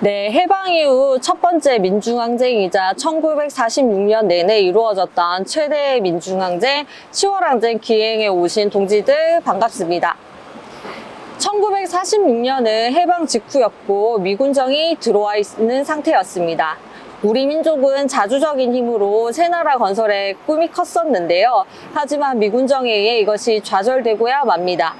네, 해방 이후 첫 번째 민중항쟁이자 1946년 내내 이루어졌던 최대의 민중항쟁 10월항쟁 기행에 오신 동지들 반갑습니다. 1946년은 해방 직후였고 미군정이 들어와 있는 상태였습니다. 우리 민족은 자주적인 힘으로 새나라 건설에 꿈이 컸었는데요. 하지만 미군정에 의해 이것이 좌절되고야 맙니다.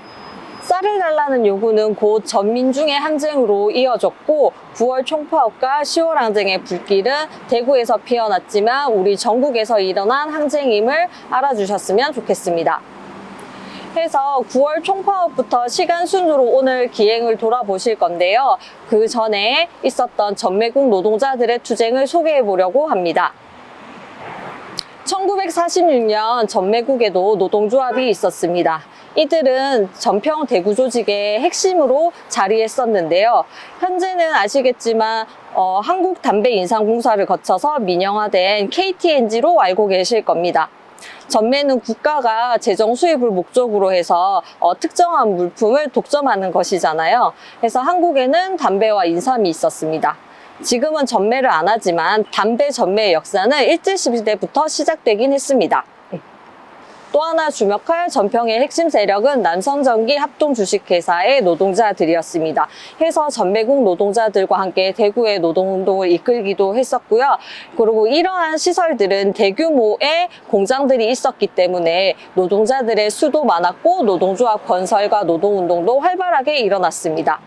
쌀을 달라는 요구는 곧 전민중의 항쟁으로 이어졌고 9월 총파업과 10월 항쟁의 불길은 대구에서 피어났지만 우리 전국에서 일어난 항쟁임을 알아주셨으면 좋겠습니다. 해서 9월 총파업부터 시간 순으로 오늘 기행을 돌아보실 건데요. 그 전에 있었던 전매국 노동자들의 투쟁을 소개해 보려고 합니다. 1946년 전매국에도 노동조합이 있었습니다. 이들은 전평 대구 조직의 핵심으로 자리했었는데요. 현재는 아시겠지만 한국담배인상공사를 거쳐서 민영화된 KTNG로 알고 계실 겁니다. 전매는 국가가 재정 수입을 목적으로 해서 특정한 물품을 독점하는 것이잖아요. 그래서 한국에는 담배와 인삼이 있었습니다. 지금은 전매를 안 하지만 담배 전매의 역사는 일제시대부터 시작되긴 했습니다. 또 하나 주목할 전평의 핵심 세력은 남성전기 합동주식회사의 노동자들이었습니다. 해서 전매국 노동자들과 함께 대구의 노동운동을 이끌기도 했었고요. 그리고 이러한 시설들은 대규모의 공장들이 있었기 때문에 노동자들의 수도 많았고 노동조합 건설과 노동운동도 활발하게 일어났습니다.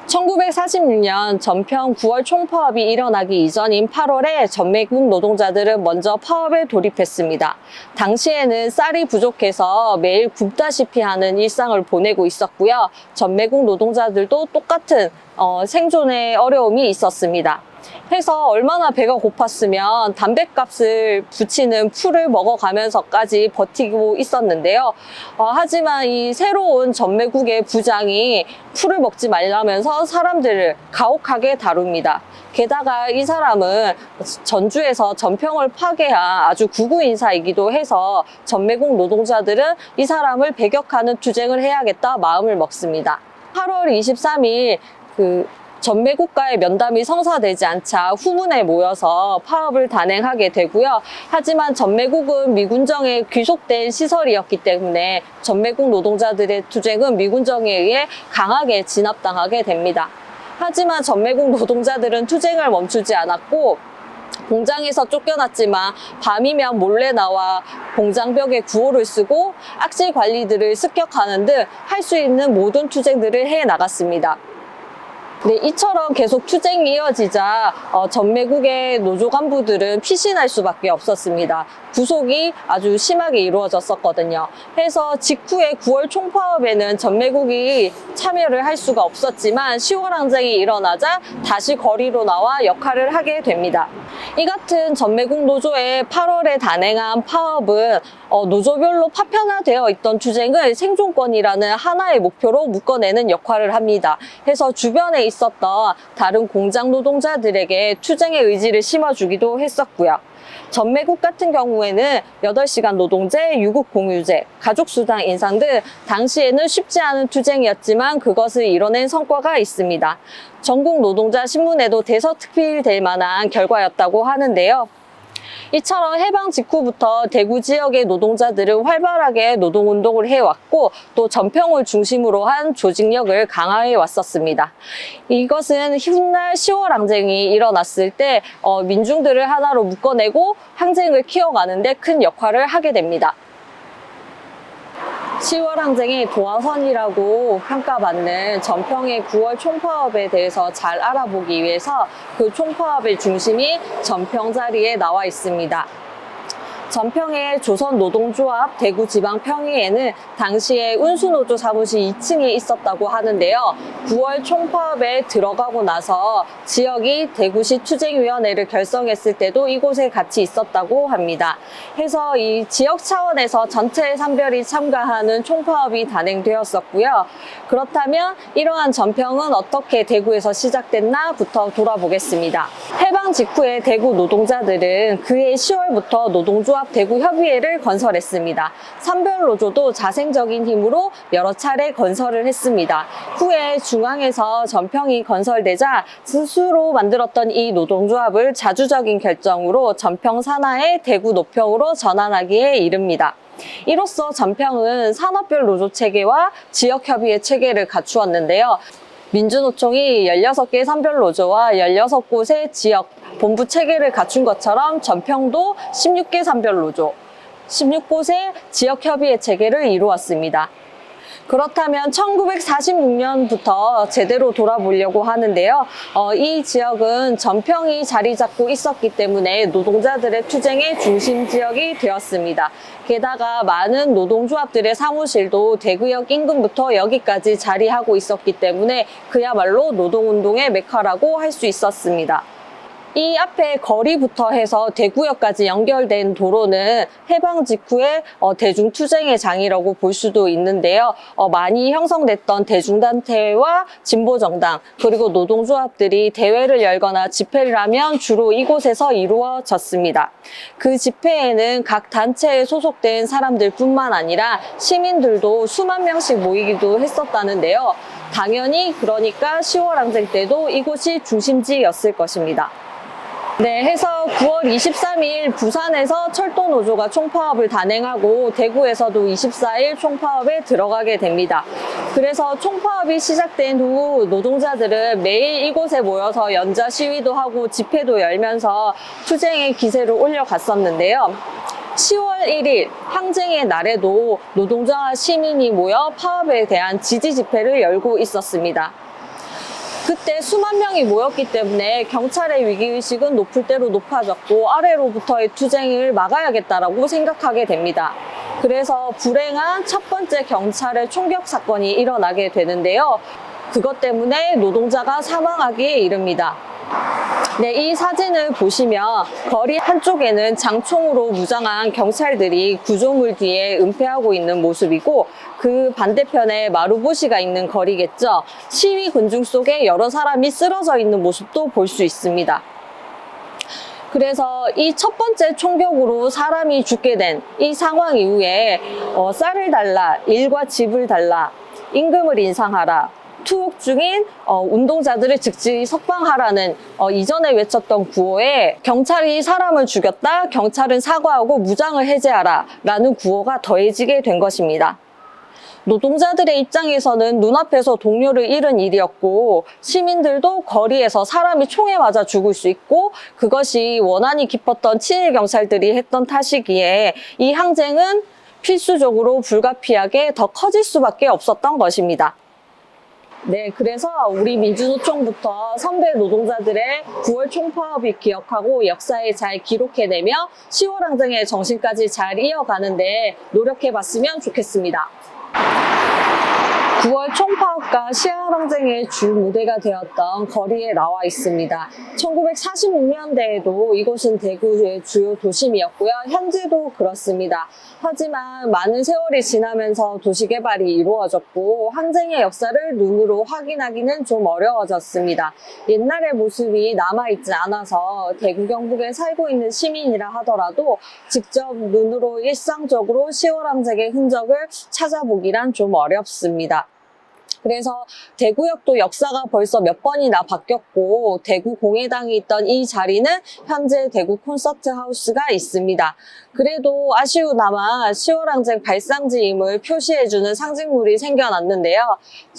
1946년 전평 9월 총파업이 일어나기 이전인 8월에 전매국 노동자들은 먼저 파업에 돌입했습니다. 당시에는 쌀이 부족해서 매일 굶다시피 하는 일상을 보내고 있었고요. 전매국 노동자들도 똑같은 생존의 어려움이 있었습니다. 해서 얼마나 배가 고팠으면 담뱃값을 붙이는 풀을 먹어가면서까지 버티고 있었는데요. 하지만 이 새로운 전매국의 부장이 풀을 먹지 말라면서 사람들을 가혹하게 다룹니다. 게다가 이 사람은 전주에서 전평을 파괴한 아주 구구 인사이기도 해서 전매국 노동자들은 이 사람을 배격하는 투쟁을 해야겠다 마음을 먹습니다. 8월 23일 전매국과의 면담이 성사되지 않자 후문에 모여서 파업을 단행하게 되고요. 하지만 전매국은 미군정에 귀속된 시설이었기 때문에 전매국 노동자들의 투쟁은 미군정에 의해 강하게 진압당하게 됩니다. 하지만 전매국 노동자들은 투쟁을 멈추지 않았고 공장에서 쫓겨났지만 밤이면 몰래 나와 공장벽에 구호를 쓰고 악질 관리들을 습격하는 등 할 수 있는 모든 투쟁들을 해 나갔습니다. 네, 이처럼 계속 투쟁이 이어지자 전매국의 노조 간부들은 피신할 수밖에 없었습니다. 구속이 아주 심하게 이루어졌었거든요. 해서 직후에 9월 총파업에는 전매국이 참여를 할 수가 없었지만 10월 항쟁이 일어나자 다시 거리로 나와 역할을 하게 됩니다. 이 같은 전매국 노조의 8월에 단행한 파업은 노조별로 파편화되어 있던 투쟁을 생존권이라는 하나의 목표로 묶어내는 역할을 합니다. 해서 주변에 있었던 다른 공장 노동자들에게 투쟁의 의지를 심어주기도 했었고요. 전매국 같은 경우에는 8시간 노동제, 유급공유제, 가족수당 인상 등 당시에는 쉽지 않은 투쟁이었지만 그것을 이뤄낸 성과가 있습니다. 전국 노동자 신문에도 대서특필될 만한 결과였다고 하는데요. 이처럼 해방 직후부터 대구 지역의 노동자들은 활발하게 노동운동을 해왔고 또 전평을 중심으로 한 조직력을 강화해 왔었습니다. 이것은 훗날 10월 항쟁이 일어났을 때 민중들을 하나로 묶어내고 항쟁을 키워가는 데 큰 역할을 하게 됩니다. 10월 항쟁의 도화선이라고 평가받는 전평의 9월 총파업에 대해서 잘 알아보기 위해서 그 총파업의 중심이 전평 자리에 나와 있습니다. 전평의 조선노동조합 대구지방평의회는 당시에 운수노조 사무실 2층에 있었다고 하는데요. 9월 총파업에 들어가고 나서 지역이 대구시 투쟁위원회를 결성했을 때도 이곳에 같이 있었다고 합니다. 해서 이 지역 차원에서 전체 상별이 참가하는 총파업이 단행되었었고요. 그렇다면 이러한 전평은 어떻게 대구에서 시작됐나부터 돌아보겠습니다. 해방 직후에 대구 노동자들은 그해 10월부터 노동조합 노동조합 대구협의회를 건설했습니다. 산별노조도 자생적인 힘으로 여러 차례 건설을 했습니다. 후에 중앙에서 전평이 건설되자 스스로 만들었던 이 노동조합을 자주적인 결정으로 전평 산하의 대구 노평으로 전환하기에 이릅니다. 이로써 전평은 산업별 노조 체계와 지역협의회 체계를 갖추었는데요. 민주노총이 16개 산별노조와 16곳의 지역 본부 체계를 갖춘 것처럼 전평도 16개 산별노조, 16곳의 지역협의회 체계를 이루었습니다. 그렇다면 1946년부터 제대로 돌아보려고 하는데요. 이 지역은 전평이 자리 잡고 있었기 때문에 노동자들의 투쟁의 중심 지역이 되었습니다. 게다가 많은 노동조합들의 사무실도 대구역 인근부터 여기까지 자리하고 있었기 때문에 그야말로 노동운동의 메카라고 할 수 있었습니다. 이 앞에 거리부터 해서 대구역까지 연결된 도로는 해방 직후에 대중투쟁의 장이라고 볼 수도 있는데요. 많이 형성됐던 대중단체와 진보정당 그리고 노동조합들이 대회를 열거나 집회를 하면 주로 이곳에서 이루어졌습니다. 그 집회에는 각 단체에 소속된 사람들뿐만 아니라 시민들도 수만 명씩 모이기도 했었다는데요. 당연히 그러니까 10월 항쟁 때도 이곳이 중심지였을 것입니다. 네, 해서 9월 23일 부산에서 철도노조가 총파업을 단행하고 대구에서도 24일 총파업에 들어가게 됩니다. 그래서 총파업이 시작된 후 노동자들은 매일 이곳에 모여서 연좌 시위도 하고 집회도 열면서 투쟁의 기세를 올려갔었는데요. 10월 1일 항쟁의 날에도 노동자와 시민이 모여 파업에 대한 지지 집회를 열고 있었습니다. 그때 수만 명이 모였기 때문에 경찰의 위기의식은 높을 대로 높아졌고 아래로부터의 투쟁을 막아야겠다라고 생각하게 됩니다. 그래서 불행한 첫 번째 경찰의 총격 사건이 일어나게 되는데요. 그것 때문에 노동자가 사망하기에 이릅니다. 네, 이 사진을 보시면 거리 한쪽에는 장총으로 무장한 경찰들이 구조물 뒤에 은폐하고 있는 모습이고 그 반대편에 마루보시가 있는 거리겠죠. 시위 군중 속에 여러 사람이 쓰러져 있는 모습도 볼 수 있습니다. 그래서 이 첫 번째 총격으로 사람이 죽게 된 이 상황 이후에 쌀을 달라, 일과 집을 달라, 임금을 인상하라, 투옥 중인 운동자들을 즉시 석방하라는 이전에 외쳤던 구호에 경찰이 사람을 죽였다, 경찰은 사과하고 무장을 해제하라 라는 구호가 더해지게 된 것입니다. 노동자들의 입장에서는 눈앞에서 동료를 잃은 일이었고 시민들도 거리에서 사람이 총에 맞아 죽을 수 있고 그것이 원한이 깊었던 친일 경찰들이 했던 탓이기에 이 항쟁은 필수적으로 불가피하게 더 커질 수밖에 없었던 것입니다. 네, 그래서 우리 민주노총부터 선배 노동자들의 9월 총파업을 기억하고 역사에 잘 기록해내며 10월 항쟁의 정신까지 잘 이어가는데 노력해봤으면 좋겠습니다. 9월 총파업과 10월 항쟁의 주 무대가 되었던 거리에 나와 있습니다. 1946년대에도 이곳은 대구의 주요 도심이었고요. 현재도 그렇습니다. 하지만 많은 세월이 지나면서 도시개발이 이루어졌고 항쟁의 역사를 눈으로 확인하기는 좀 어려워졌습니다. 옛날의 모습이 남아있지 않아서 대구 경북에 살고 있는 시민이라 하더라도 직접 눈으로 일상적으로 10월 항쟁의 흔적을 찾아보기란 좀 어렵습니다. 그래서 대구역도 역사가 벌써 몇 번이나 바뀌었고 대구 공회당이 있던 이 자리는 현재 대구 콘서트 하우스가 있습니다. 그래도 아쉬우나마 10월 항쟁 발상지임을 표시해주는 상징물이 생겨났는데요.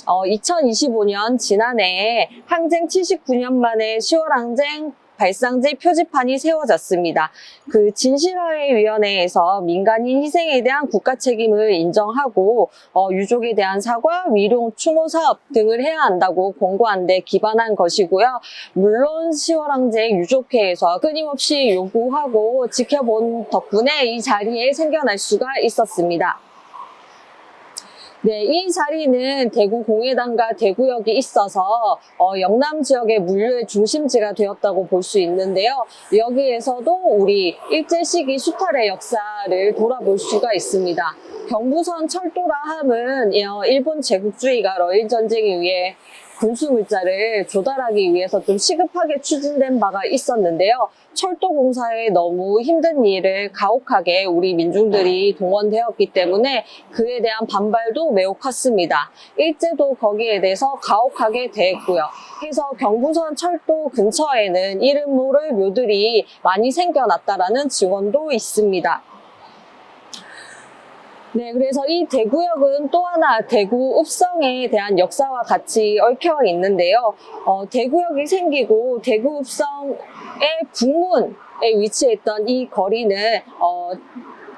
2025년 지난해에 항쟁 79년 만에 10월 항쟁 발상지 표지판이 세워졌습니다. 그 진실화해위원회에서 민간인 희생에 대한 국가 책임을 인정하고 유족에 대한 사과, 위로, 추모 사업 등을 해야 한다고 권고한 데 기반한 것이고요. 물론 10월 항쟁 유족회에서 끊임없이 요구하고 지켜본 덕분에 이 자리에 생겨날 수가 있었습니다. 네, 이 자리는 대구 공회당과 대구역이 있어서 영남 지역의 물류의 중심지가 되었다고 볼 수 있는데요. 여기에서도 우리 일제시기 수탈의 역사를 돌아볼 수가 있습니다. 경부선 철도라 함은 일본 제국주의가 러일 전쟁에 의해 군수물자를 조달하기 위해서 좀 시급하게 추진된 바가 있었는데요. 철도공사의 너무 힘든 일을 가혹하게 우리 민중들이 동원되었기 때문에 그에 대한 반발도 매우 컸습니다. 일제도 거기에 대해서 가혹하게 대했고요. 그래서 경부선 철도 근처에는 이름 모를 묘들이 많이 생겨났다라는 증언도 있습니다. 네, 그래서 이 대구역은 또 하나 대구 읍성에 대한 역사와 같이 얽혀 있는데요. 대구역이 생기고 대구 읍성의 북문에 위치해 있던 이 거리는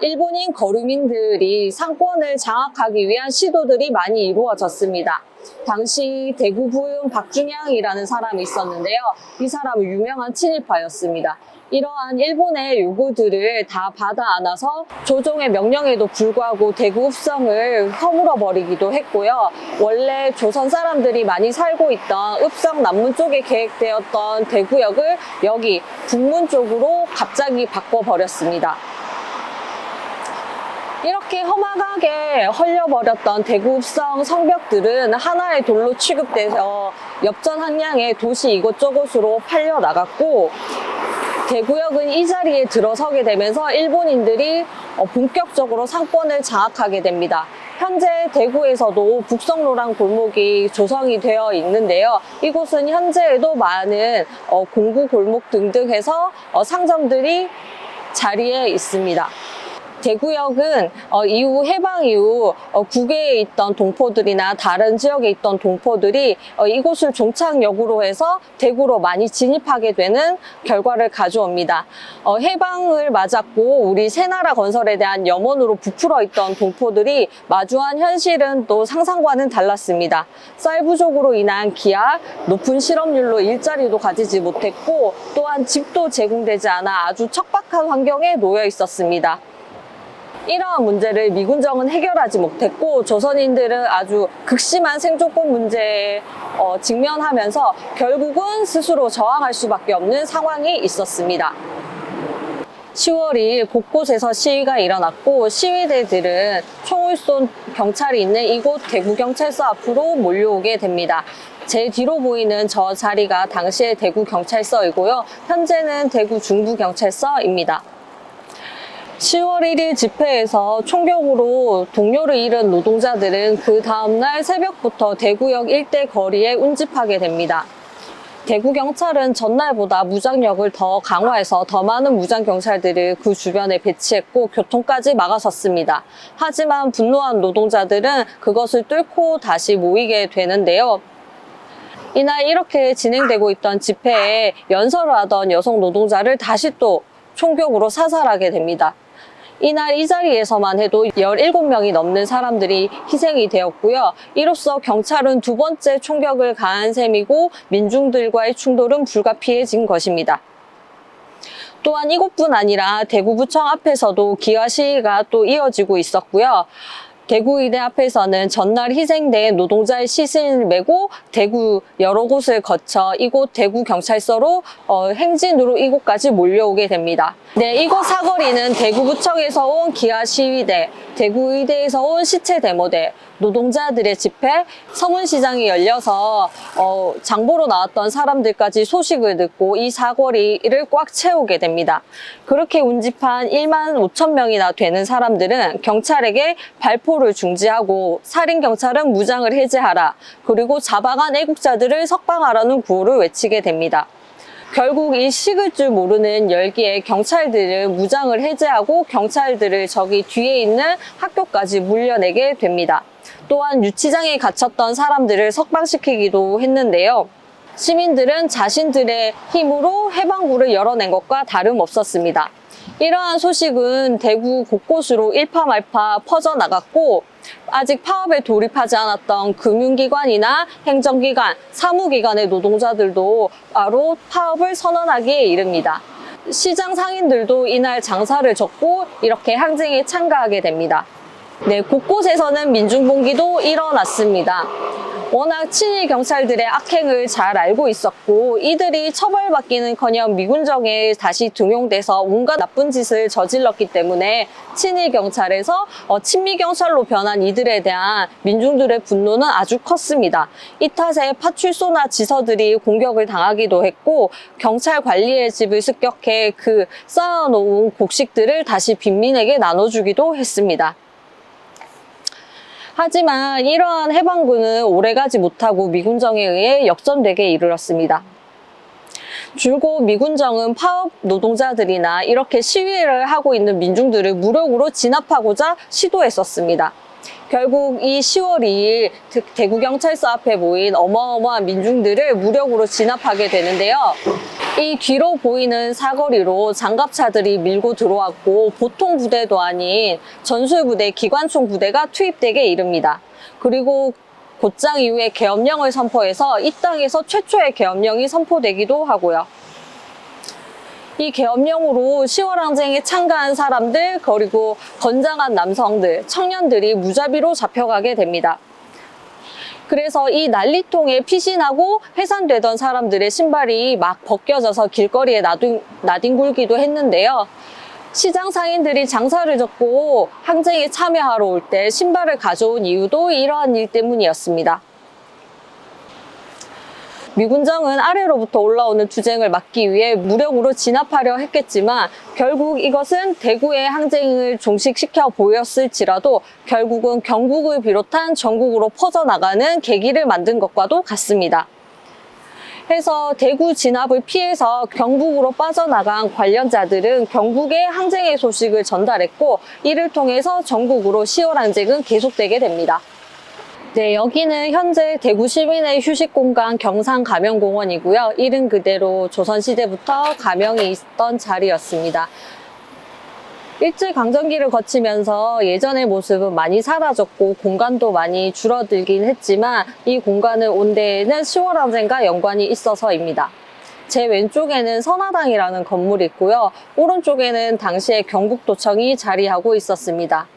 일본인 거류민들이 상권을 장악하기 위한 시도들이 많이 이루어졌습니다. 당시 대구 부윤 박중양이라는 사람이 있었는데요. 이 사람은 유명한 친일파였습니다. 이러한 일본의 요구들을 다 받아 안아서 조정의 명령에도 불구하고 대구 읍성을 허물어 버리기도 했고요. 원래 조선 사람들이 많이 살고 있던 읍성 남문 쪽에 계획되었던 대구역을 여기 북문 쪽으로 갑자기 바꿔버렸습니다. 이렇게 험악하게 헐려버렸던 대구 읍성 성벽들은 하나의 돌로 취급돼서 엽전 항량의 도시 이곳저곳으로 팔려 나갔고, 대구역은 이 자리에 들어서게 되면서 일본인들이 본격적으로 상권을 장악하게 됩니다. 현재 대구에서도 북성로랑 골목이 조성이 되어 있는데요. 이곳은 현재에도 많은 공구 골목 등등 해서 상점들이 자리에 있습니다. 대구역은 해방 이후 국외에 있던 동포들이나 다른 지역에 있던 동포들이 이곳을 종착역으로 해서 대구로 많이 진입하게 되는 결과를 가져옵니다. 해방을 맞았고 우리 새나라 건설에 대한 염원으로 부풀어 있던 동포들이 마주한 현실은 또 상상과는 달랐습니다. 쌀 부족으로 인한 기아, 높은 실업률로 일자리도 가지지 못했고 또한 집도 제공되지 않아 아주 척박한 환경에 놓여 있었습니다. 이러한 문제를 미군정은 해결하지 못했고 조선인들은 아주 극심한 생존권 문제에 직면하면서 결국은 스스로 저항할 수밖에 없는 상황이 있었습니다. 10월 2일 곳곳에서 시위가 일어났고 시위대들은 총을 쏜 경찰이 있는 이곳 대구경찰서 앞으로 몰려오게 됩니다. 제 뒤로 보이는 저 자리가 당시의 대구경찰서이고요. 현재는 대구 중부경찰서입니다. 10월 1일 집회에서 총격으로 동료를 잃은 노동자들은 그 다음날 새벽부터 대구역 일대 거리에 운집하게 됩니다. 대구경찰은 전날보다 무장력을 더 강화해서 더 많은 무장경찰들을 그 주변에 배치했고 교통까지 막아섰습니다. 하지만 분노한 노동자들은 그것을 뚫고 다시 모이게 되는데요. 이날 이렇게 진행되고 있던 집회에 연설을 하던 여성 노동자를 다시 또 총격으로 사살하게 됩니다. 이날 이 자리에서만 해도 17명이 넘는 사람들이 희생이 되었고요. 이로써 경찰은 두 번째 총격을 가한 셈이고 민중들과의 충돌은 불가피해진 것입니다. 또한 이곳뿐 아니라 대구구청 앞에서도 기화 시위가 또 이어지고 있었고요. 대구의대 앞에서는 전날 희생된 노동자의 시신을 메고 대구 여러 곳을 거쳐 이곳 대구경찰서로 행진으로 이곳까지 몰려오게 됩니다. 네, 이곳 사거리는 대구구청에서 온 기아 시위대, 대구의대에서 온 시체데모대, 노동자들의 집회, 서문시장이 열려서 장보러 나왔던 사람들까지 소식을 듣고 이 사거리를 꽉 채우게 됩니다. 그렇게 운집한 1만 5천 명이나 되는 사람들은 경찰에게 발포를 중지하고 살인경찰은 무장을 해제하라, 그리고 잡아간 애국자들을 석방하라는 구호를 외치게 됩니다. 결국 이 식을 줄 모르는 열기에 경찰들은 무장을 해제하고 경찰들을 저기 뒤에 있는 학교까지 물려내게 됩니다. 또한 유치장에 갇혔던 사람들을 석방시키기도 했는데요. 시민들은 자신들의 힘으로 해방구를 열어낸 것과 다름없었습니다. 이러한 소식은 대구 곳곳으로 일파만파 퍼져나갔고 아직 파업에 돌입하지 않았던 금융기관이나 행정기관, 사무기관의 노동자들도 바로 파업을 선언하기에 이릅니다. 시장 상인들도 이날 장사를 접고 이렇게 항쟁에 참가하게 됩니다. 네, 곳곳에서는 민중봉기도 일어났습니다. 워낙 친일 경찰들의 악행을 잘 알고 있었고 이들이 처벌받기는커녕 미군정에 다시 등용돼서 온갖 나쁜 짓을 저질렀기 때문에 친일 경찰에서 친미 경찰로 변한 이들에 대한 민중들의 분노는 아주 컸습니다. 이 탓에 파출소나 지서들이 공격을 당하기도 했고 경찰 관리의 집을 습격해 그 쌓아놓은 곡식들을 다시 빈민에게 나눠주기도 했습니다. 하지만 이러한 해방군은 오래가지 못하고 미군정에 의해 역전되게 이르렀습니다. 줄곧 미군정은 파업 노동자들이나 이렇게 시위를 하고 있는 민중들을 무력으로 진압하고자 시도했었습니다. 결국 이 10월 2일 대구경찰서 앞에 모인 어마어마한 민중들을 무력으로 진압하게 되는데요. 이 뒤로 보이는 사거리로 장갑차들이 밀고 들어왔고 보통 부대도 아닌 전술부대, 기관총 부대가 투입되게 이릅니다. 그리고 곧장 이후에 계엄령을 선포해서 이 땅에서 최초의 계엄령이 선포되기도 하고요. 이 계엄령으로 10월 항쟁에 참가한 사람들 그리고 건장한 남성들, 청년들이 무자비로 잡혀가게 됩니다. 그래서 이 난리통에 피신하고 해산되던 사람들의 신발이 막 벗겨져서 길거리에 나뒹굴기도 했는데요. 시장 상인들이 장사를 접고 항쟁에 참여하러 올 때 신발을 가져온 이유도 이러한 일 때문이었습니다. 미군정은 아래로부터 올라오는 투쟁을 막기 위해 무력으로 진압하려 했겠지만 결국 이것은 대구의 항쟁을 종식시켜 보였을지라도 결국은 경북을 비롯한 전국으로 퍼져나가는 계기를 만든 것과도 같습니다. 해서 대구 진압을 피해서 경북으로 빠져나간 관련자들은 경북의 항쟁의 소식을 전달했고 이를 통해서 전국으로 10월 항쟁은 계속되게 됩니다. 네, 여기는 현재 대구 시민의 휴식 공간 경상가명공원이고요. 이름 그대로 조선시대부터 가명이 있던 자리였습니다. 일제강점기를 거치면서 예전의 모습은 많이 사라졌고 공간도 많이 줄어들긴 했지만 이 공간을 온 데에는 10월 항쟁과 연관이 있어서입니다. 제 왼쪽에는 선화당이라는 건물이 있고요. 오른쪽에는 당시에 경북도청이 자리하고 있었습니다.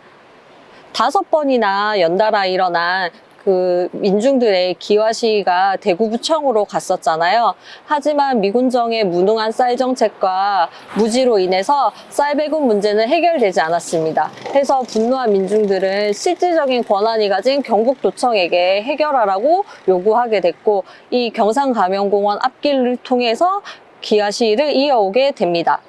5번이나 연달아 일어난 그 민중들의 기화 시위가 대구부청으로 갔었잖아요. 하지만 미군정의 무능한 쌀 정책과 무지로 인해서 쌀 배급 문제는 해결되지 않았습니다. 해서 분노한 민중들은 실질적인 권한이 가진 경북도청에게 해결하라고 요구하게 됐고 이 경상가명공원 앞길을 통해서 기화 시위를 이어오게 됩니다.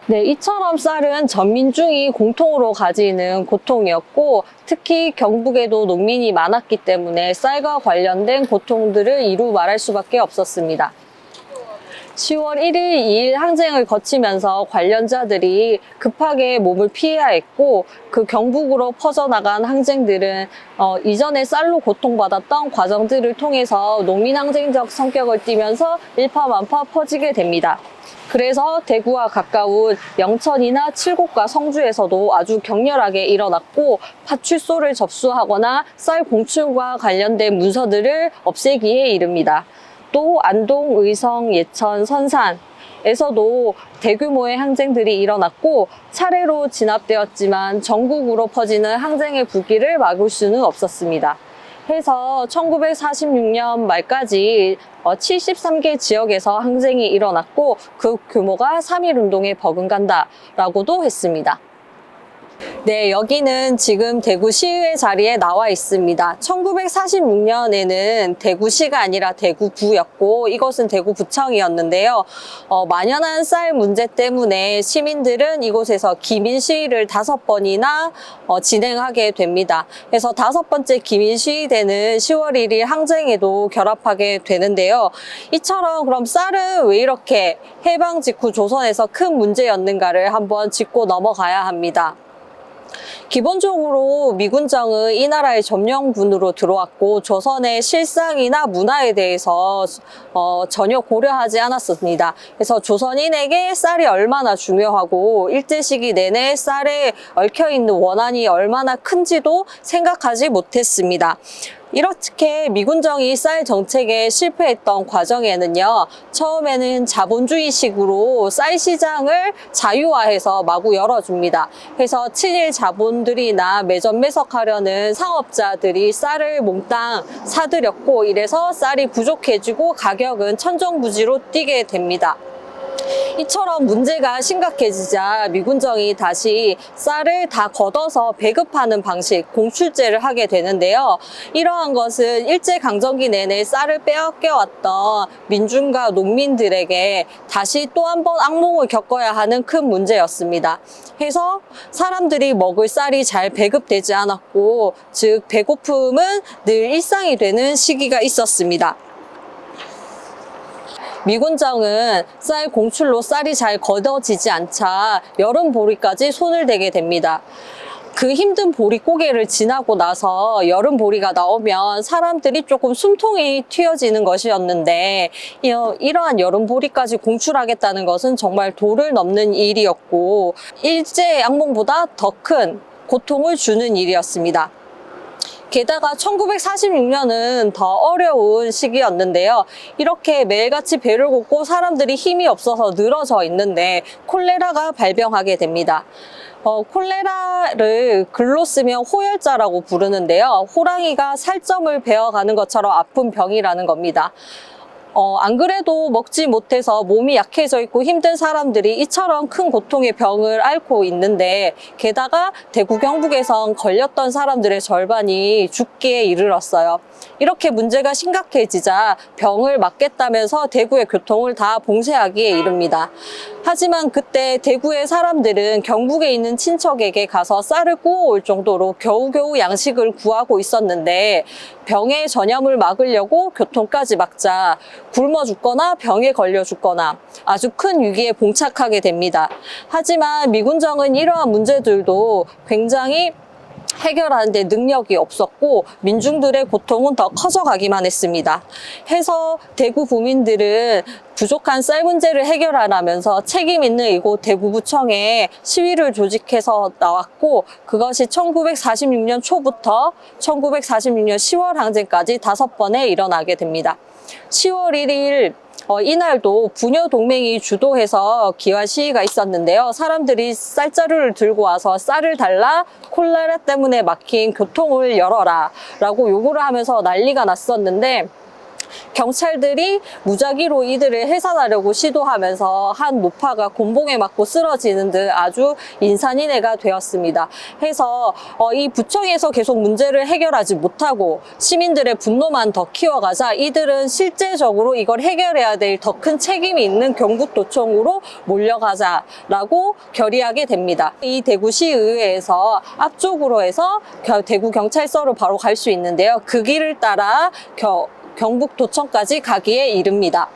네, 이처럼 쌀은 전 민중이 공통으로 가지는 고통이었고 특히 경북에도 농민이 많았기 때문에 쌀과 관련된 고통들을 이루 말할 수밖에 없었습니다. 10월 1일, 2일 항쟁을 거치면서 관련자들이 급하게 몸을 피해야 했고 그 경북으로 퍼져나간 항쟁들은 이전에 쌀로 고통받았던 과정들을 통해서 농민항쟁적 성격을 띠면서 일파만파 퍼지게 됩니다. 그래서 대구와 가까운 영천이나 칠곡과 성주에서도 아주 격렬하게 일어났고 파출소를 접수하거나 쌀 공출과 관련된 문서들을 없애기에 이릅니다. 또 안동, 의성, 예천, 선산에서도 대규모의 항쟁들이 일어났고 차례로 진압되었지만 전국으로 퍼지는 항쟁의 불길을 막을 수는 없었습니다. 해서 1946년 말까지 73개 지역에서 항쟁이 일어났고 그 규모가 3.1운동에 버금간다라고도 했습니다. 네, 여기는 지금 대구시의 자리에 나와 있습니다. 1946년에는 대구시가 아니라 대구구였고 이것은 대구부청이었는데요. 만연한 쌀 문제 때문에 시민들은 이곳에서 기민 시위를 5번이나 진행하게 됩니다. 그래서 5번째 기민 시위대는 10월 1일 항쟁에도 결합하게 되는데요. 이처럼 그럼 쌀은 왜 이렇게 해방 직후 조선에서 큰 문제였는가를 한번 짚고 넘어가야 합니다. 기본적으로 미군정은 이 나라의 점령군으로 들어왔고 조선의 실상이나 문화에 대해서 전혀 고려하지 않았습니다. 그래서 조선인에게 쌀이 얼마나 중요하고 일제 시기 내내 쌀에 얽혀있는 원한이 얼마나 큰지도 생각하지 못했습니다. 이렇게 미군정이 쌀 정책에 실패했던 과정에는요, 처음에는 자본주의식으로 쌀 시장을 자유화해서 마구 열어줍니다. 그래서 친일 자본들이나 매점 매석하려는 상업자들이 쌀을 몽땅 사들였고, 이래서 쌀이 부족해지고 가격은 천정부지로 뛰게 됩니다. 이처럼 문제가 심각해지자 미군정이 다시 쌀을 다 걷어서 배급하는 방식, 공출제를 하게 되는데요. 이러한 것은 일제강점기 내내 쌀을 빼앗겨왔던 민중과 농민들에게 다시 또 한 번 악몽을 겪어야 하는 큰 문제였습니다. 해서 사람들이 먹을 쌀이 잘 배급되지 않았고, 즉 배고픔은 늘 일상이 되는 시기가 있었습니다. 미군정은 쌀 공출로 쌀이 잘 걷어지지 않자 여름 보리까지 손을 대게 됩니다. 그 힘든 보리 고개를 지나고 나서 여름 보리가 나오면 사람들이 조금 숨통이 튀어지는 것이었는데, 이러한 여름 보리까지 공출하겠다는 것은 정말 도를 넘는 일이었고, 일제의 악몽보다 더 큰 고통을 주는 일이었습니다. 게다가 1946년은 더 어려운 시기였는데요. 이렇게 매일같이 배를 고프고 사람들이 힘이 없어서 늘어져 있는데 콜레라가 발병하게 됩니다. 콜레라를 글로 쓰면 호열자라고 부르는데요. 호랑이가 살점을 베어가는 것처럼 아픈 병이라는 겁니다. 안 그래도 먹지 못해서 몸이 약해져 있고 힘든 사람들이 이처럼 큰 고통의 병을 앓고 있는데, 게다가 대구 경북에선 걸렸던 사람들의 절반이 죽기에 이르렀어요. 이렇게 문제가 심각해지자 병을 막겠다면서 대구의 교통을 다 봉쇄하기에 이릅니다. 하지만 그때 대구의 사람들은 경북에 있는 친척에게 가서 쌀을 구워올 정도로 겨우겨우 양식을 구하고 있었는데, 병의 전염을 막으려고 교통까지 막자 굶어 죽거나 병에 걸려 죽거나 아주 큰 위기에 봉착하게 됩니다. 하지만 미군정은 이러한 문제들도 굉장히 해결하는 데 능력이 없었고, 민중들의 고통은 더 커져가기만 했습니다. 해서 대구 구민들은 부족한 쌀 문제를 해결하라면서 책임 있는 이곳 대구구청에 시위를 조직해서 나왔고, 그것이 1946년 초부터 1946년 10월 항쟁까지 5번에 일어나게 됩니다. 10월 1일 이날도 부녀동맹이 주도해서 기화 시위가 있었는데요. 사람들이 쌀자루를 들고 와서 쌀을 달라, 콜레라 때문에 막힌 교통을 열어라 라고 요구를 하면서 난리가 났었는데, 경찰들이 무작위로 이들을 해산하려고 시도하면서 한 노파가 곤봉에 맞고 쓰러지는 등 아주 인산인해가 되었습니다. 해서 이 부청에서 계속 문제를 해결하지 못하고 시민들의 분노만 더 키워가자 이들은 실제적으로 이걸 해결해야 될 더 큰 책임이 있는 경북도청으로 몰려가자라고 결의하게 됩니다. 이 대구시의회에서 앞쪽으로 해서 대구경찰서로 바로 갈 수 있는데요. 그 길을 따라 경북도청까지 가기에 이릅니다.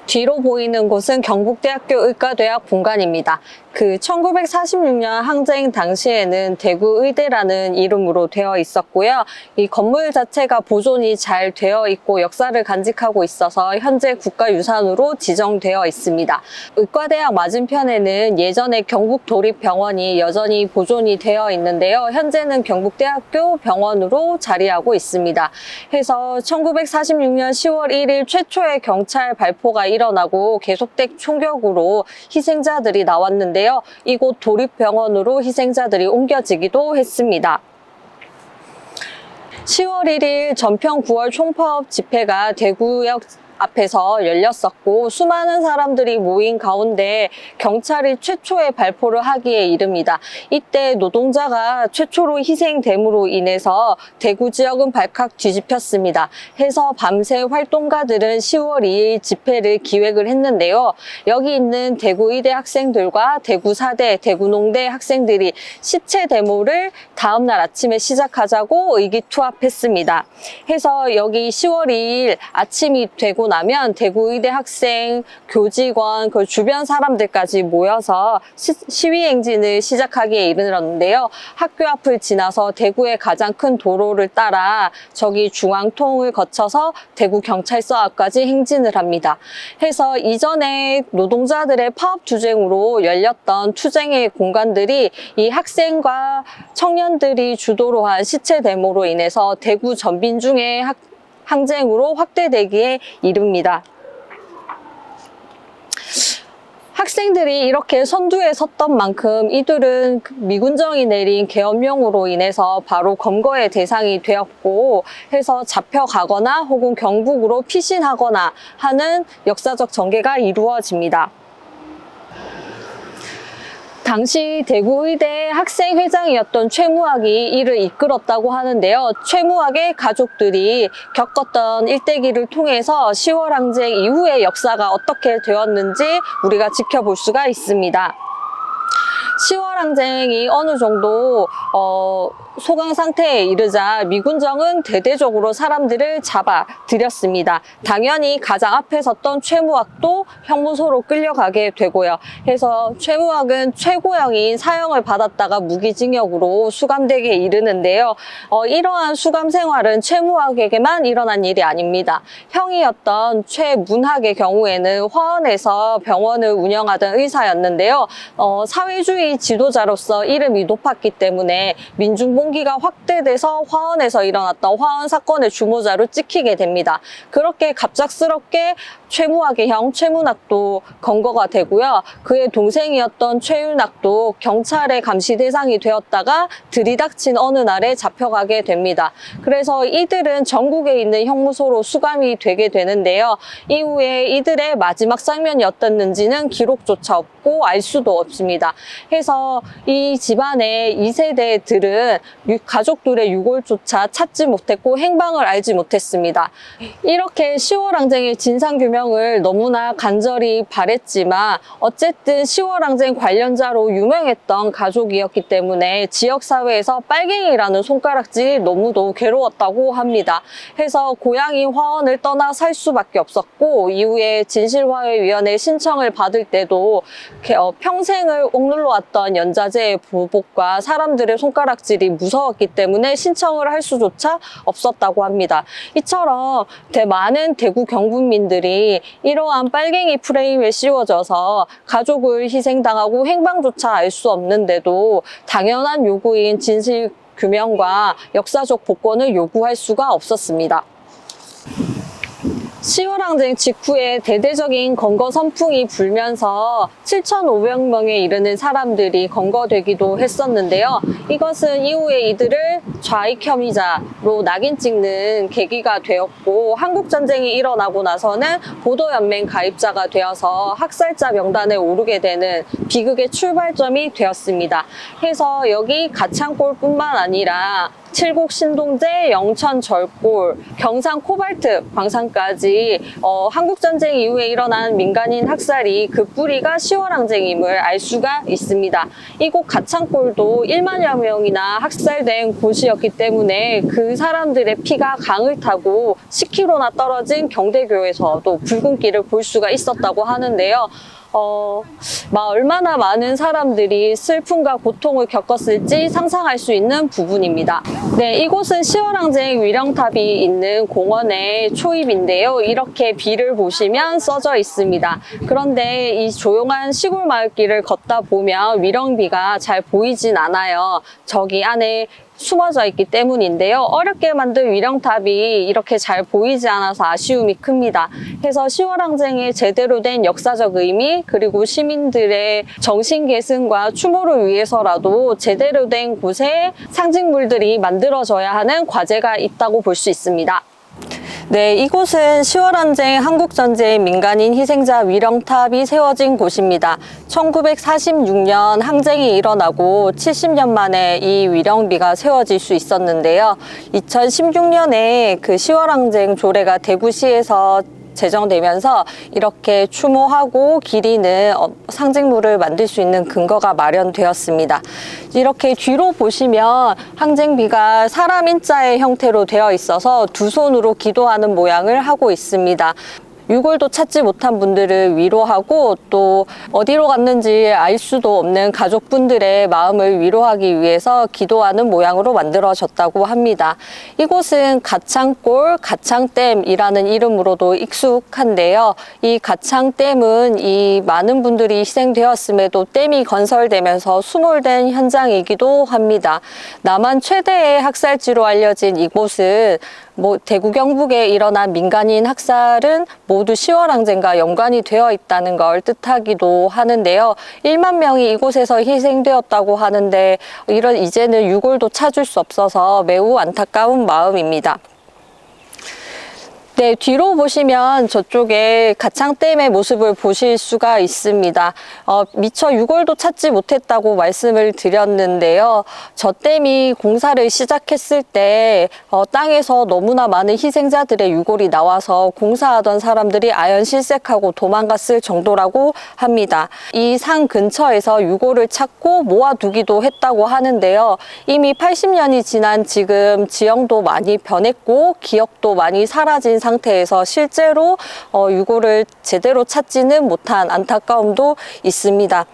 뒤로 보이는 곳은 경북대학교 의과대학 본관입니다. 그 1946년 항쟁 당시에는 대구의대라는 이름으로 되어 있었고요. 이 건물 자체가 보존이 잘 되어 있고 역사를 간직하고 있어서 현재 국가유산으로 지정되어 있습니다. 의과대학 맞은편에는 예전에 경북도립병원이 여전히 보존이 되어 있는데요. 현재는 경북대학교 병원으로 자리하고 있습니다. 해서 1946년 10월 1일 최초의 경찰 발포가 일어나고 계속된 총격으로 희생자들이 나왔는데요. 이곳 도립병원으로 희생자들이 옮겨지기도 했습니다. 10월 1일 전평 9월 총파업 집회가 대구역 앞에서 열렸었고, 수많은 사람들이 모인 가운데 경찰이 최초의 발포를 하기에 이릅니다. 이때 노동자가 최초로 희생됨으로 인해서 대구 지역은 발칵 뒤집혔습니다. 해서 밤새 활동가들은 10월 2일 집회를 기획을 했는데요. 여기 있는 대구의대 학생들과 대구사대, 대구농대 학생들이 시체 데모를 다음날 아침에 시작하자고 의기투합했습니다. 해서 여기 10월 2일 아침이 되고 되고 나면 대구의대 학생, 교직원, 그 주변 사람들까지 모여서 시위 행진을 시작하기에 이르렀는데요. 학교 앞을 지나서 대구의 가장 큰 도로를 따라 저기 중앙통을 거쳐서 대구 경찰서 앞까지 행진을 합니다. 해서 이전에 노동자들의 파업 투쟁으로 열렸던 투쟁의 공간들이 이 학생과 청년들이 주도로 한 시체 데모로 인해서 대구 전빈중의 항쟁으로 확대되기에 이릅니다. 학생들이 이렇게 선두에 섰던 만큼 이들은 미군정이 내린 계엄령으로 인해서 바로 검거의 대상이 되었고 해서 잡혀가거나 혹은 경북으로 피신하거나 하는 역사적 전개가 이루어집니다. 당시 대구의대 학생회장이었던 최무학이 이를 이끌었다고 하는데요. 최무학의 가족들이 겪었던 일대기를 통해서 10월 항쟁 이후의 역사가 어떻게 되었는지 우리가 지켜볼 수가 있습니다. 10월 항쟁이 어느 정도 소강 상태에 이르자 미군정은 대대적으로 사람들을 잡아들였습니다. 당연히 가장 앞에 섰던 최무학도 형무소로 끌려가게 되고요. 해서 최무학은 최고형인 사형을 받았다가 무기징역으로 수감되게 이르는데요. 이러한 수감 생활은 최무학에게만 일어난 일이 아닙니다. 형이었던 최문학의 경우에는 화원에서 병원을 운영하던 의사였는데요. 사회주의 지도자로서 이름이 높았기 때문에 민중봉기가 확대돼서 화원에서 일어났던 화원 사건의 주모자로 찍히게 됩니다. 그렇게 갑작스럽게 최무학의 형 최문학도 검거가 되고요. 그의 동생이었던 최윤학도 경찰의 감시 대상이 되었다가 들이닥친 어느 날에 잡혀가게 됩니다. 그래서 이들은 전국에 있는 형무소로 수감이 되게 되는데요. 이후에 이들의 마지막 장면이 어땠는지는 기록조차 없고 알 수도 없습니다. 해서 이 집안의 2세대들은 가족들의 유골조차 찾지 못했고 행방을 알지 못했습니다. 이렇게 10월 항쟁의 진상규명을 너무나 간절히 바랬지만 어쨌든 10월 항쟁 관련자로 유명했던 가족이었기 때문에 지역사회에서 빨갱이라는 손가락질이 너무도 괴로웠다고 합니다. 해서 고향인 화원을 떠나 살 수밖에 없었고 이후에 진실화해위원회 신청을 받을 때도 평생을 억눌러 왔던 연자제의 보복과 사람들의 손가락질이 무서웠기 때문에 신청을 할 수조차 없었다고 합니다. 이처럼 많은 대구 경북민들이 이러한 빨갱이 프레임에 씌워져서 가족을 희생당하고 행방조차 알 수 없는데도 당연한 요구인 진실 규명과 역사적 복권을 요구할 수가 없었습니다. 10월 항쟁 직후에 대대적인 검거 선풍이 불면서 7,500명에 이르는 사람들이 검거되기도 했었는데요. 이것은 이후에 이들을 좌익 혐의자로 낙인 찍는 계기가 되었고 한국전쟁이 일어나고 나서는 보도연맹 가입자가 되어서 학살자 명단에 오르게 되는 비극의 출발점이 되었습니다. 해서 여기 가창골뿐만 아니라 칠곡 신동제, 영천 절골, 경상 코발트 광산까지 한국전쟁 이후에 일어난 민간인 학살이 그 뿌리가 10월 항쟁임을 알 수가 있습니다. 이곳 가창골도 1만여 명이나 학살된 곳이었기 때문에 그 사람들의 피가 강을 타고 10km나 떨어진 경대교에서도 붉은기를 볼 수가 있었다고 하는데요. 얼마나 많은 사람들이 슬픔과 고통을 겪었을지 상상할 수 있는 부분입니다. 네, 이곳은 10월 항쟁 위령탑이 있는 공원의 초입인데요. 이렇게 비를 보시면 써져 있습니다. 그런데 이 조용한 시골 마을길을 걷다 보면 위령비가 잘 보이진 않아요. 저기 안에 숨어져 있기 때문인데요. 어렵게 만든 위령탑이 이렇게 잘 보이지 않아서 아쉬움이 큽니다. 해서 10월 항쟁의 제대로 된 역사적 의미 그리고 시민들의 정신 계승과 추모를 위해서라도 제대로 된 곳에 상징물들이 만들어져야 하는 과제가 있다고 볼 수 있습니다. 네, 이곳은 10월 항쟁 한국전쟁 민간인 희생자 위령탑이 세워진 곳입니다. 1946년 항쟁이 일어나고 70년 만에 이 위령비가 세워질 수 있었는데요. 2016년에 그 10월 항쟁 조례가 대구시에서 제정되면서 이렇게 추모하고 기리는 상징물을 만들 수 있는 근거가 마련되었습니다. 이렇게 뒤로 보시면 항쟁비가 사람 인자의 형태로 되어 있어서 두 손으로 기도하는 모양을 하고 있습니다. 유골도 찾지 못한 분들을 위로하고 또 어디로 갔는지 알 수도 없는 가족분들의 마음을 위로하기 위해서 기도하는 모양으로 만들어졌다고 합니다. 이곳은 가창골, 가창댐이라는 이름으로도 익숙한데요. 이 가창댐은 이 많은 분들이 희생되었음에도 댐이 건설되면서 수몰된 현장이기도 합니다. 남한 최대의 학살지로 알려진 이곳은 대구 경북에 일어난 민간인 학살은 모두 10월 항쟁과 연관이 되어 있다는 걸 뜻하기도 하는데요. 1만 명이 이곳에서 희생되었다고 하는데 이제는 유골도 찾을 수 없어서 매우 안타까운 마음입니다. 네, 뒤로 보시면 저쪽에 가창댐의 모습을 보실 수가 있습니다. 미처 유골도 찾지 못했다고 말씀을 드렸는데요. 저 댐이 공사를 시작했을 때 땅에서 너무나 많은 희생자들의 유골이 나와서 공사하던 사람들이 아연실색하고 도망갔을 정도라고 합니다. 이 산 근처에서 유골을 찾고 모아두기도 했다고 하는데요. 이미 80년이 지난 지금 지형도 많이 변했고 기억도 많이 사라진 상태에서 실제로 유골을 제대로 찾지는 못한 안타까움도 있습니다.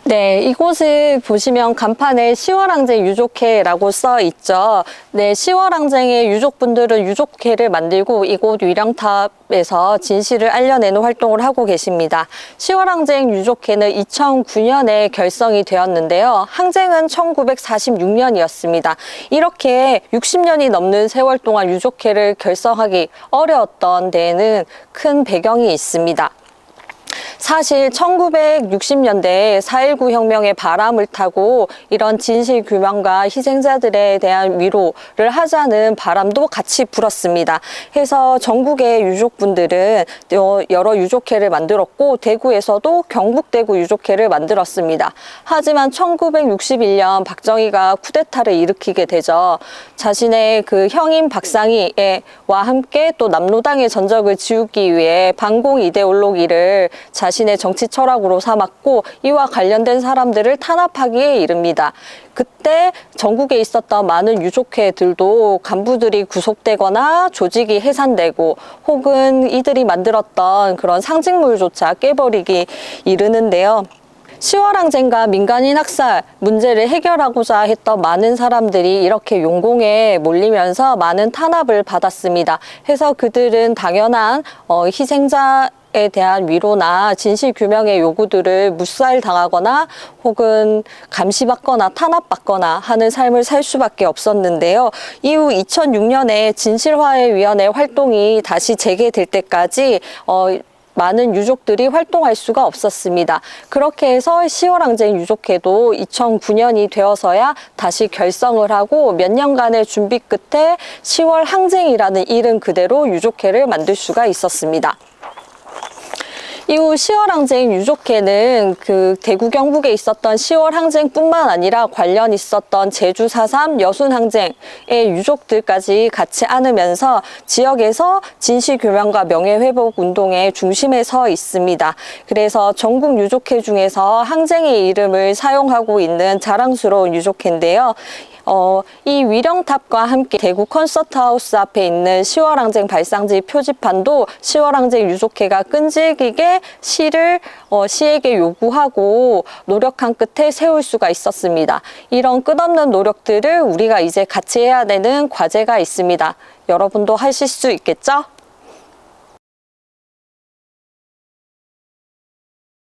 네, 이곳을 보시면 간판에 10월 항쟁 유족회라고 써 있죠. 네, 10월 항쟁의 유족분들은 유족회를 만들고 이곳 위령탑에서 진실을 알려내는 활동을 하고 계십니다. 10월 항쟁 유족회는 2009년에 결성이 되었는데요. 항쟁은 1946년이었습니다. 이렇게 60년이 넘는 세월 동안 유족회를 결성하기 어려웠던 데에는 큰 배경이 있습니다. 사실 1960년대에 4.19 혁명의 바람을 타고 이런 진실 규명과 희생자들에 대한 위로를 하자는 바람도 같이 불었습니다. 해서 전국의 유족분들은 여러 유족회를 만들었고 대구에서도 경북대구 유족회를 만들었습니다. 하지만 1961년 박정희가 쿠데타를 일으키게 되죠. 자신의 그 형인 박상희와 함께 또 남로당의 전적을 지우기 위해 반공 이데올로기를 자신의 정치 철학으로 삼았고 이와 관련된 사람들을 탄압하기에 이릅니다. 그때 전국에 있었던 많은 유족회들도 간부들이 구속되거나 조직이 해산되고 혹은 이들이 만들었던 그런 상징물조차 깨버리기 이르는데요. 10월 항쟁과 민간인 학살 문제를 해결하고자 했던 많은 사람들이 이렇게 용공에 몰리면서 많은 탄압을 받았습니다. 해서 그들은 당연한 희생자에 대한 위로나 진실 규명의 요구들을 묵살당하거나 혹은 감시받거나 탄압받거나 하는 삶을 살 수밖에 없었는데요. 이후 2006년에 진실화해위원회 활동이 다시 재개될 때까지 많은 유족들이 활동할 수가 없었습니다. 그렇게 해서 10월 항쟁 유족회도 2009년이 되어서야 다시 결성을 하고 몇 년간의 준비 끝에 10월 항쟁이라는 이름 그대로 유족회를 만들 수가 있었습니다. 이후 10월 항쟁 유족회는 그 대구 경북에 있었던 10월 항쟁뿐만 아니라 관련 있었던 제주 4.3 여순 항쟁의 유족들까지 같이 안으면서 지역에서 진실규명과 명예회복 운동의 중심에 서 있습니다. 그래서 전국 유족회 중에서 항쟁의 이름을 사용하고 있는 자랑스러운 유족회인데요. 이 위령탑과 함께 대구 콘서트하우스 앞에 있는 10월 항쟁 발상지 표지판도 10월 항쟁 유족회가 끈질기게 시에게 요구하고 노력한 끝에 세울 수가 있었습니다. 이런 끝없는 노력들을 우리가 이제 같이 해야 되는 과제가 있습니다. 여러분도 하실 수 있겠죠?